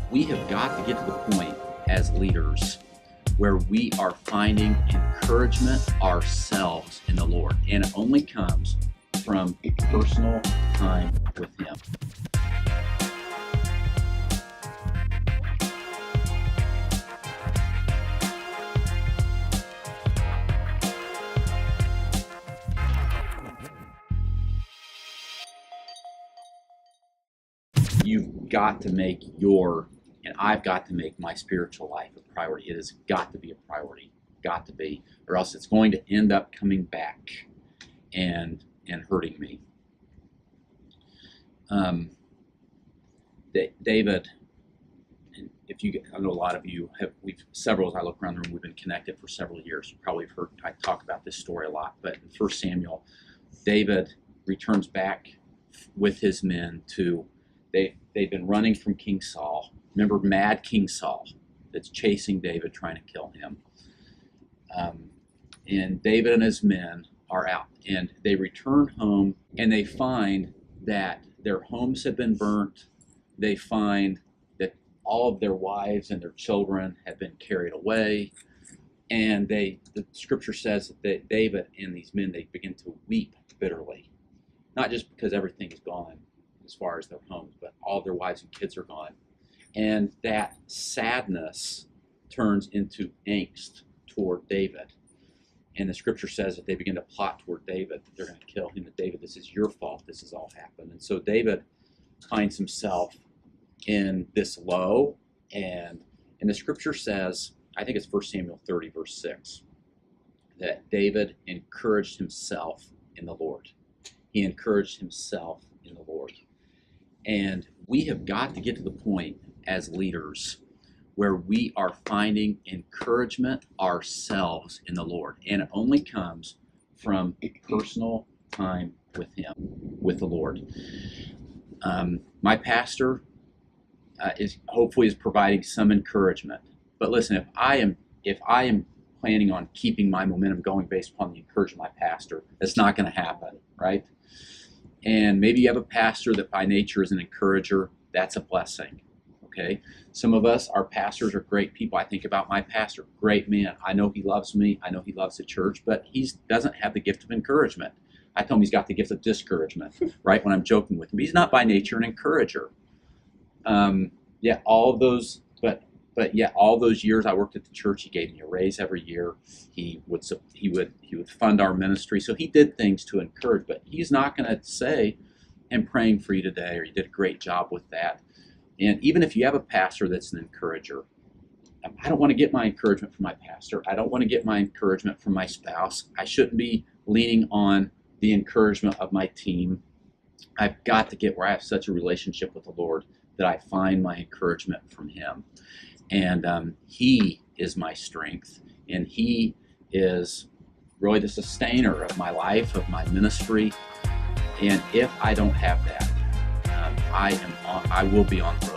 We have got to get to the point as leaders where we are finding encouragement ourselves in the Lord. And it only comes from personal time with Him. You've got to make and I've got to make my spiritual life a priority. It has got to be a priority, got to be, or else it's going to end up coming back and hurting me. David, I know a lot of you have, several as I look around the room, we've been connected for several years. You probably have heard I talk about this story a lot, but in 1 Samuel, David returns back with his men they've been running from King Saul. Remember mad King Saul that's chasing David, trying to kill him. And David and his men are out, and they return home, and they find that their homes have been burnt. They find that all of their wives and their children have been carried away. And the scripture says that David and these men, they begin to weep bitterly. Not just because everything is gone as far as their homes, but all their wives and kids are gone. And that sadness turns into angst toward David. And the scripture says that they begin to plot toward David, that they're going to kill him, that David, this is your fault, this has all happened. And so David finds himself in this low, and the scripture says, I think it's 1 Samuel 30, verse 6, that David encouraged himself in the Lord. He encouraged himself in the Lord. And we have got to get to the point as leaders where we are finding encouragement ourselves in the Lord. And it only comes from personal time with Him, with the Lord. My pastor is providing some encouragement. But listen, if I am planning on keeping my momentum going based upon the encouragement of my pastor, that's not going to happen, right? And maybe you have a pastor that by nature is an encourager. That's a blessing, okay? Some of us, our pastors are great people. I think about my pastor, great man. I know he loves me. I know he loves the church, but he doesn't have the gift of encouragement. I tell him he's got the gift of discouragement, right, when I'm joking with him. He's not by nature an encourager. All those years I worked at the church, he gave me a raise every year. He would fund our ministry. So he did things to encourage, but he's not going to say, I'm praying for you today, or you did a great job with that. And even if you have a pastor that's an encourager, I don't want to get my encouragement from my pastor. I don't want to get my encouragement from my spouse. I shouldn't be leaning on the encouragement of my team. I've got to get where I have such a relationship with the Lord that I find my encouragement from Him. And He is my strength, and He is really the sustainer of my life, of my ministry. And if I don't have that, I will be on the road.